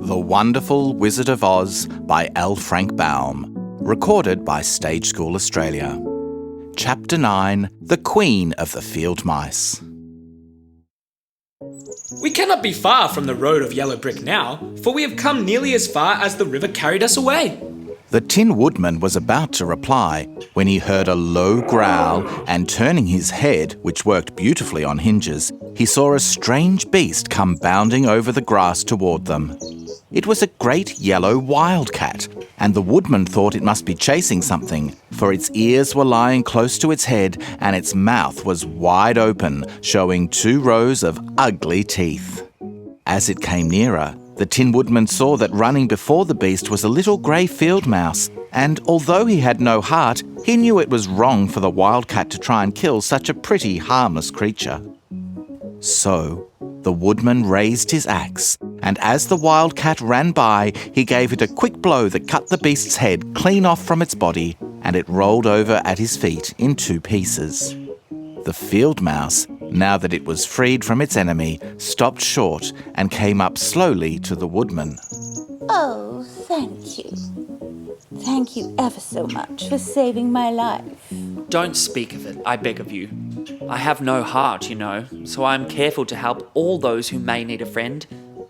The Wonderful Wizard of Oz by L. Frank Baum. Recorded by Stage School Australia. Chapter 9. The Queen of the FieldMice. We cannot be far from the road of yellow brick now, for we have come nearly as far as the river carried us away. The Tin Woodman was about to reply when he heard a low growl, and turning his head, which worked beautifully on hinges, he saw a strange beast come bounding over the grass toward them. It was a great yellow wildcat, and the Woodman thought it must be chasing something, for its ears were lying close to its head and its mouth was wide open, showing 2 rows of ugly teeth. As it came nearer, the Tin Woodman saw that running before the beast was a little grey field mouse, and although he had no heart, he knew it was wrong for the wildcat to try and kill such a pretty, harmless creature. So, the Woodman raised his axe, and as the wildcat ran by, he gave it a quick blow that cut the beast's head clean off from its body, and it rolled over at his feet in 2 pieces. The field mouse, now that it was freed from its enemy, stopped short and came up slowly to the Woodman. Oh, thank you. Thank you ever so much for saving my life. Don't speak of it, I beg of you. I have no heart, you know, so I am careful to help all those who may need a friend,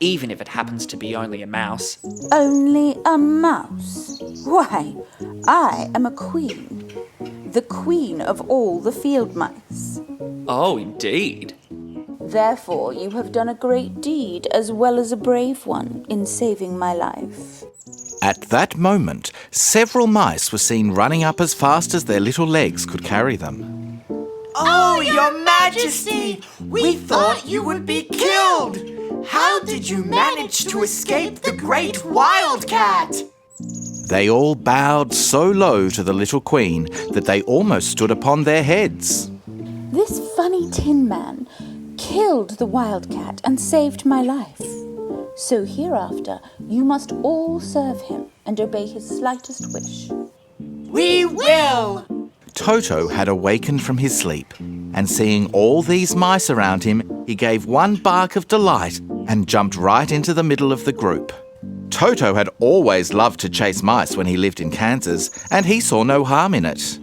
even if it happens to be only a mouse. Only a mouse? Why, I am a queen. The queen of all the field mice. Oh, indeed. Therefore, you have done a great deed as well as a brave one in saving my life. At that moment, several mice were seen running up as fast as their little legs could carry them. Oh, Your Majesty! We thought you would be killed! How did you manage to escape the great wildcat? They all bowed so low to the little queen that they almost stood upon their heads. This funny tin man killed the wildcat and saved my life. So hereafter you must all serve him and obey his slightest wish. We will! Toto had awakened from his sleep, and seeing all these mice around him, he gave one bark of delight and jumped right into the middle of the group. Toto had always loved to chase mice when he lived in Kansas, and he saw no harm in it.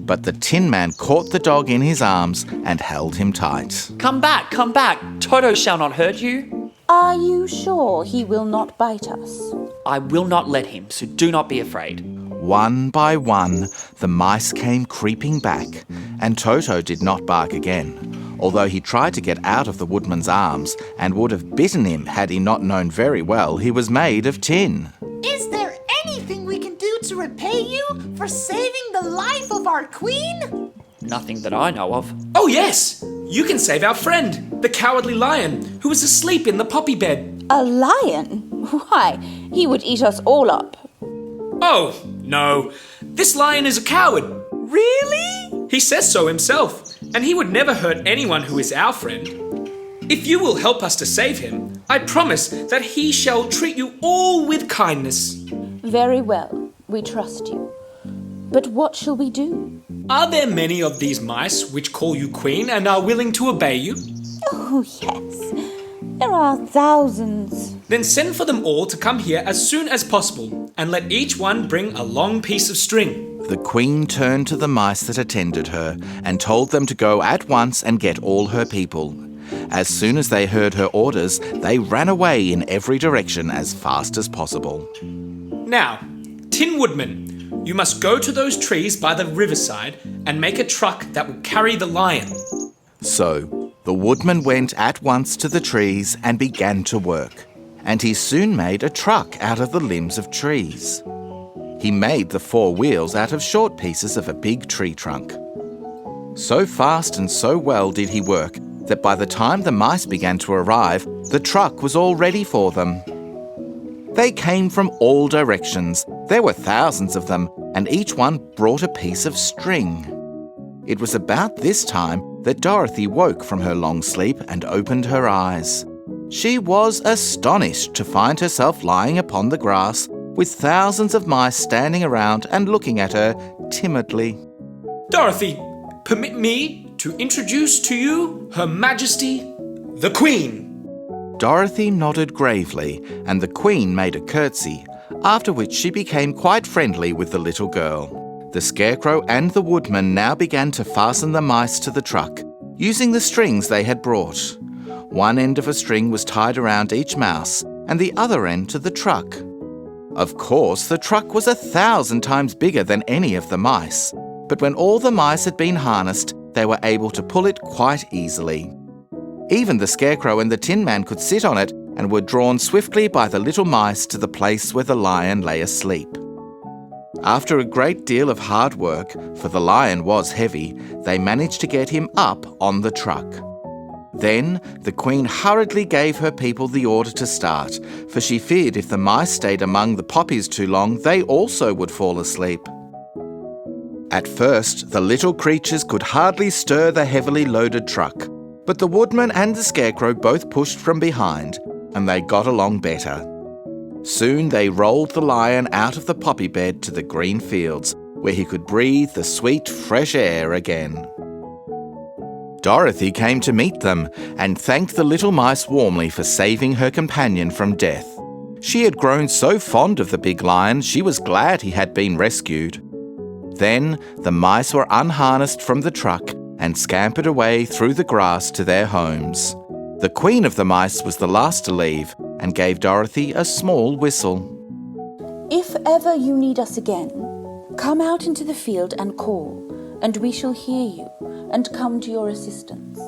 But the Tin Man caught the dog in his arms and held him tight. Come back, come back! Toto shall not hurt you. Are you sure he will not bite us? I will not let him, so do not be afraid. One by one, the mice came creeping back, and Toto did not bark again, although he tried to get out of the Woodman's arms and would have bitten him had he not known very well he was made of tin. Is there anything we can do to repay you for saving the life of our queen? Nothing that I know of. Oh yes! You can save our friend, the cowardly lion, who is asleep in the poppy bed. A lion? Why, he would eat us all up. Oh, no. This lion is a coward. Really? He says so himself, and he would never hurt anyone who is our friend. If you will help us to save him, I promise that he shall treat you all with kindness. Very well, we trust you. But what shall we do? Are there many of these mice which call you queen and are willing to obey you? Oh, yes. There are thousands. Then send for them all to come here as soon as possible, and let each one bring a long piece of string. The queen turned to the mice that attended her and told them to go at once and get all her people. As soon as they heard her orders, they ran away in every direction as fast as possible. Now, Tin Woodman, you must go to those trees by the riverside and make a truck that will carry the lion. So, the Woodman went at once to the trees and began to work, and he soon made a truck out of the limbs of trees. He made the 4 wheels out of short pieces of a big tree trunk. So fast and so well did he work that by the time the mice began to arrive, the truck was all ready for them. They came from all directions. There were thousands of them, and each one brought a piece of string. It was about this time that Dorothy woke from her long sleep and opened her eyes. She was astonished to find herself lying upon the grass with thousands of mice standing around and looking at her timidly. Dorothy, permit me to introduce to you Her Majesty, the Queen. Dorothy nodded gravely, and the Queen made a curtsy, after which she became quite friendly with the little girl. The Scarecrow and the Woodman now began to fasten the mice to the truck, using the strings they had brought. One end of a string was tied around each mouse, and the other end to the truck. Of course, the truck was 1,000 times bigger than any of the mice, but when all the mice had been harnessed, they were able to pull it quite easily. Even the Scarecrow and the Tin Man could sit on it and were drawn swiftly by the little mice to the place where the lion lay asleep. After a great deal of hard work, for the lion was heavy, they managed to get him up on the truck. Then the Queen hurriedly gave her people the order to start, for she feared if the mice stayed among the poppies too long, they also would fall asleep. At first, the little creatures could hardly stir the heavily loaded truck, but the Woodman and the Scarecrow both pushed from behind, and they got along better. Soon they rolled the lion out of the poppy bed to the green fields, where he could breathe the sweet, fresh air again. Dorothy came to meet them and thanked the little mice warmly for saving her companion from death. She had grown so fond of the big lion, she was glad he had been rescued. Then the mice were unharnessed from the truck and scampered away through the grass to their homes. The Queen of the Mice was the last to leave and gave Dorothy a small whistle. If ever you need us again, come out into the field and call, and we shall hear you and come to your assistance.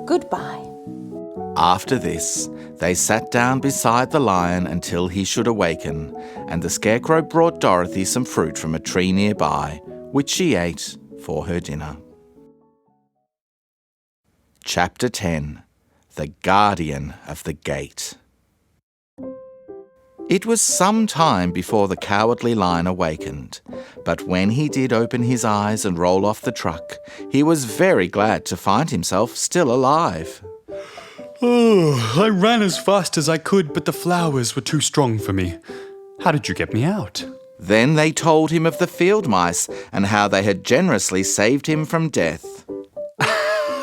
Goodbye. After this, they sat down beside the lion until he should awaken, and the Scarecrow brought Dorothy some fruit from a tree nearby, which she ate for her dinner. Chapter 10. The Guardian of the Gate. It was some time before the Cowardly Lion awakened, but when he did open his eyes and roll off the truck, he was very glad to find himself still alive. Oh, I ran as fast as I could, but the flowers were too strong for me. How did you get me out? Then they told him of the FieldMice and how they had generously saved him from death.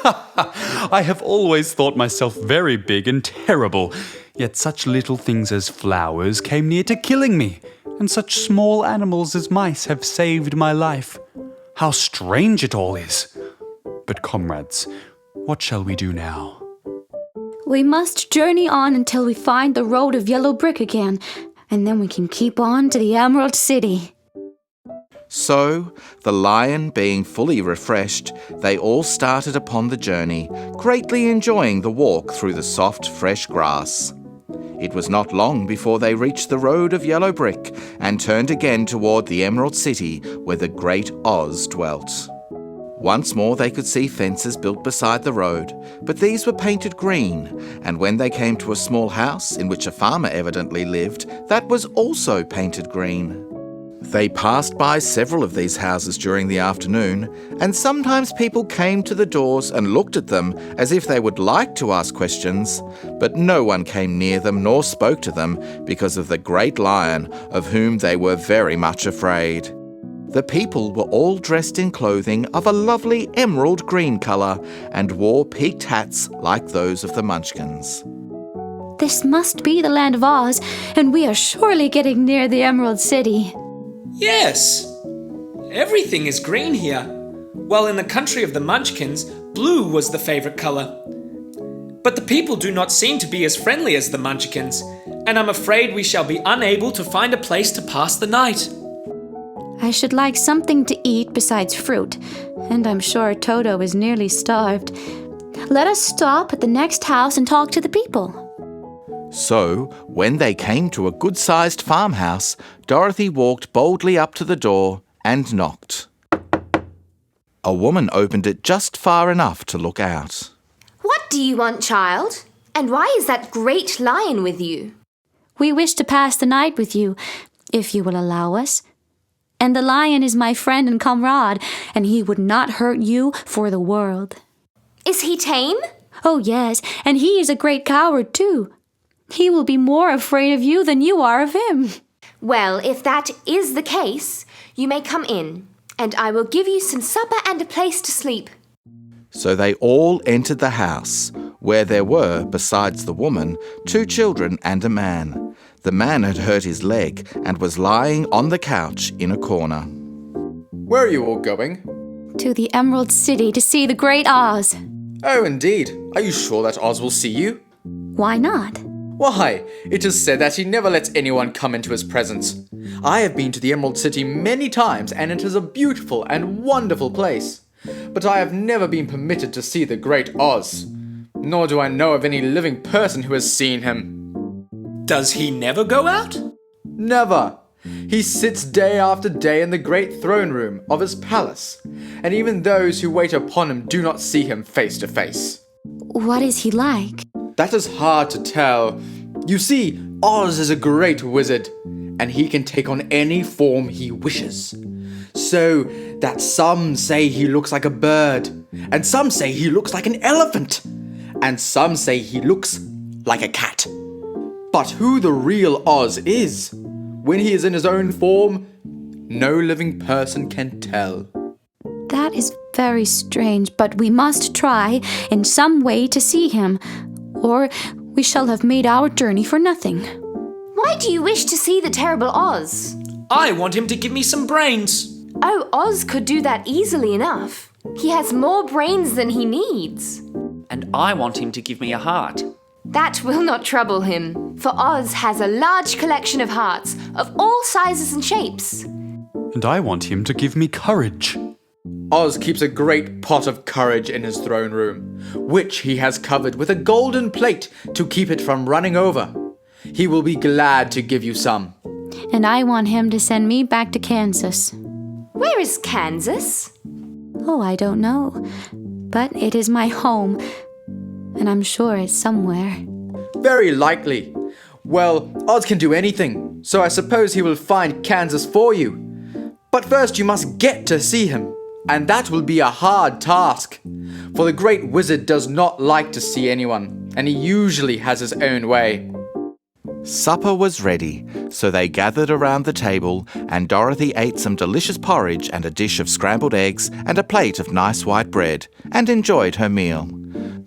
I have always thought myself very big and terrible, yet such little things as flowers came near to killing me, and such small animals as mice have saved my life. How strange it all is! But comrades, what shall we do now? We must journey on until we find the road of yellow brick again, and then we can keep on to the Emerald City. So, the lion being fully refreshed, they all started upon the journey, greatly enjoying the walk through the soft, fresh grass. It was not long before they reached the road of yellow brick and turned again toward the Emerald City where the great Oz dwelt. Once more they could see fences built beside the road, but these were painted green, and when they came to a small house in which a farmer evidently lived, that was also painted green. They passed by several of these houses during the afternoon, and sometimes people came to the doors and looked at them as if they would like to ask questions, but no one came near them nor spoke to them because of the great lion of whom they were very much afraid. The people were all dressed in clothing of a lovely emerald green colour and wore peaked hats like those of the Munchkins. This must be the land of Oz, and we are surely getting near the Emerald City. Yes! Everything is green here. While in the country of the Munchkins, blue was the favourite colour. But the people do not seem to be as friendly as the Munchkins, and I'm afraid we shall be unable to find a place to pass the night. I should like something to eat besides fruit, and I'm sure Toto is nearly starved. Let us stop at the next house and talk to the people. So, when they came to a good-sized farmhouse, Dorothy walked boldly up to the door and knocked. A woman opened it just far enough to look out. What do you want, child? And why is that great lion with you? We wish to pass the night with you, if you will allow us. And the lion is my friend and comrade, and he would not hurt you for the world. Is he tame? Oh, yes, and he is a great coward, too. He will be more afraid of you than you are of him. Well, if that is the case, you may come in, and I will give you some supper and a place to sleep. So they all entered the house, where there were, besides the woman, 2 children and a man. The man had hurt his leg and was lying on the couch in a corner. Where are you all going? To the Emerald City to see the Great Oz. Oh, indeed. Are you sure that Oz will see you? Why not? Why, it is said that he never lets anyone come into his presence. I have been to the Emerald City many times, and it is a beautiful and wonderful place. But I have never been permitted to see the Great Oz. Nor do I know of any living person who has seen him. Does he never go out? Never. He sits day after day in the great throne room of his palace, and even those who wait upon him do not see him face to face. What is he like? That is hard to tell. You see, Oz is a great wizard, and he can take on any form he wishes. So that some say he looks like a bird, and some say he looks like an elephant, and some say he looks like a cat. But who the real Oz is, when he is in his own form, no living person can tell. That is very strange, but we must try in some way to see him, or we shall have made our journey for nothing. Why do you wish to see the terrible Oz? I want him to give me some brains. Oh, Oz could do that easily enough. He has more brains than he needs. And I want him to give me a heart. That will not trouble him, for Oz has a large collection of hearts of all sizes and shapes. And I want him to give me courage. Oz keeps a great pot of courage in his throne room, which he has covered with a golden plate to keep it from running over. He will be glad to give you some. And I want him to send me back to Kansas. Where is Kansas? Oh, I don't know. But it is my home, and I'm sure it's somewhere. Very likely. Well, Oz can do anything, so I suppose he will find Kansas for you. But first you must get to see him, and that will be a hard task. For the great wizard does not like to see anyone, and he usually has his own way. Supper was ready, so they gathered around the table, and Dorothy ate some delicious porridge and a dish of scrambled eggs and a plate of nice white bread, and enjoyed her meal.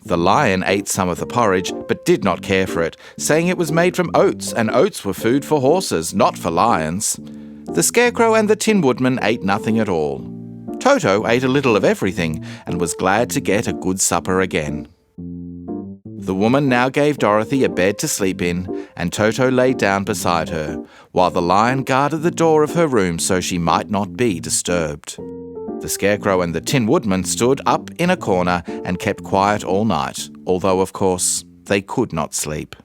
The lion ate some of the porridge, but did not care for it, saying it was made from oats, and oats were food for horses, not for lions. The Scarecrow and the Tin Woodman ate nothing at all. Toto ate a little of everything, and was glad to get a good supper again. The woman now gave Dorothy a bed to sleep in, and Toto lay down beside her, while the lion guarded the door of her room so she might not be disturbed. The Scarecrow and the Tin Woodman stood up in a corner and kept quiet all night, although, of course, they could not sleep.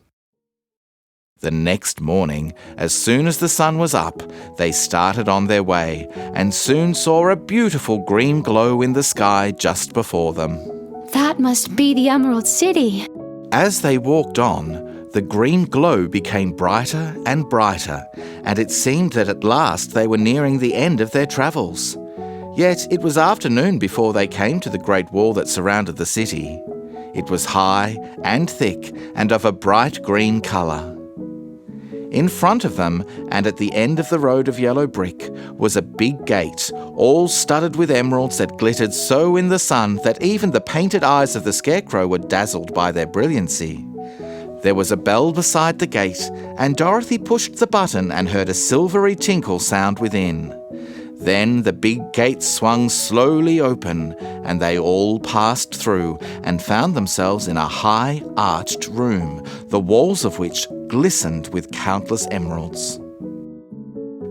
The next morning, as soon as the sun was up, they started on their way, and soon saw a beautiful green glow in the sky just before them. That must be the Emerald City. As they walked on, the green glow became brighter and brighter, and it seemed that at last they were nearing the end of their travels. Yet it was afternoon before they came to the great wall that surrounded the city. It was high and thick and of a bright green colour. In front of them, and at the end of the road of yellow brick, was a big gate, all studded with emeralds that glittered so in the sun that even the painted eyes of the Scarecrow were dazzled by their brilliancy. There was a bell beside the gate, and Dorothy pushed the button and heard a silvery tinkle sound within. Then the big gate swung slowly open, and they all passed through and found themselves in a high, arched room, the walls of which glistened with countless emeralds.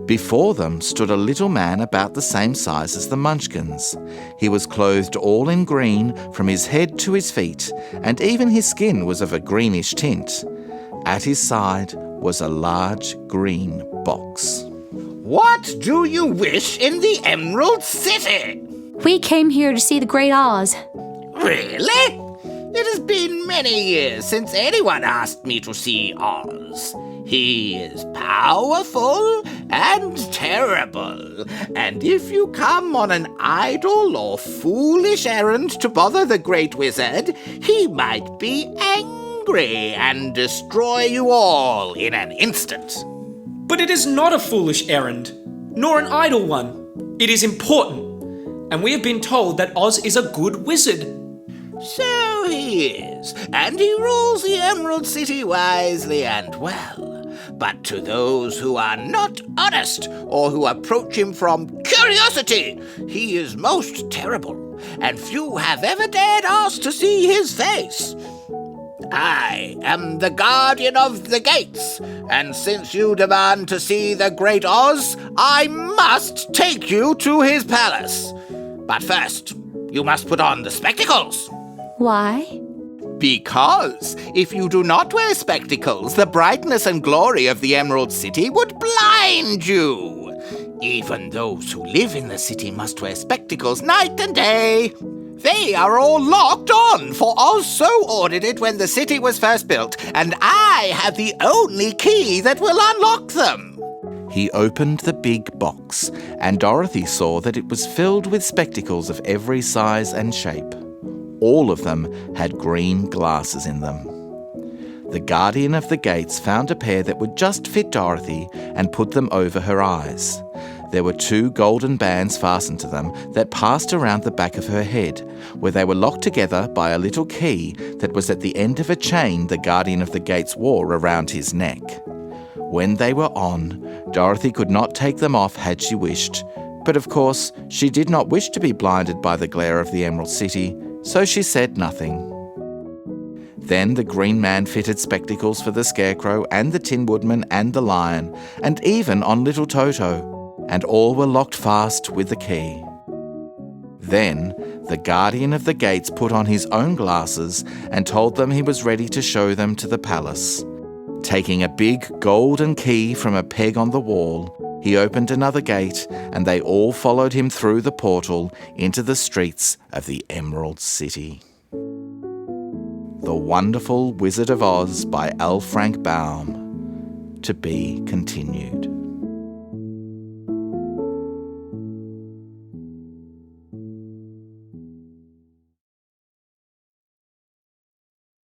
Before them stood a little man about the same size as the Munchkins. He was clothed all in green from his head to his feet, and even his skin was of a greenish tint. At his side was a large green box. What do you wish in the Emerald City? We came here to see the Great Oz. Really? It has been many years since anyone asked me to see Oz. He is powerful and terrible, and if you come on an idle or foolish errand to bother the Great Wizard, he might be angry and destroy you all in an instant. But it is not a foolish errand, nor an idle one. It is important, and we have been told that Oz is a good wizard. So he is, and he rules the Emerald City wisely and well. But to those who are not honest, or who approach him from curiosity, he is most terrible, and few have ever dared ask to see his face. I am the guardian of the gates, and since you demand to see the great Oz, I must take you to his palace. But first, you must put on the spectacles. Why? Because if you do not wear spectacles, the brightness and glory of the Emerald City would blind you. Even those who live in the city must wear spectacles night and day. They are all locked on, for Oz so ordered it when the city was first built, and I have the only key that will unlock them. He opened the big box, and Dorothy saw that it was filled with spectacles of every size and shape. All of them had green glasses in them. The guardian of the gates found a pair that would just fit Dorothy and put them over her eyes. There were 2 golden bands fastened to them that passed around the back of her head, where they were locked together by a little key that was at the end of a chain the guardian of the gates wore around his neck. When they were on, Dorothy could not take them off had she wished, but of course she did not wish to be blinded by the glare of the Emerald City, so she said nothing. Then the Green Man fitted spectacles for the Scarecrow and the Tin Woodman and the Lion, and even on little Toto, and all were locked fast with the key. Then the guardian of the gates put on his own glasses and told them he was ready to show them to the palace. Taking a big golden key from a peg on the wall, he opened another gate, and they all followed him through the portal into the streets of the Emerald City. The Wonderful Wizard of Oz by L. Frank Baum. To be continued.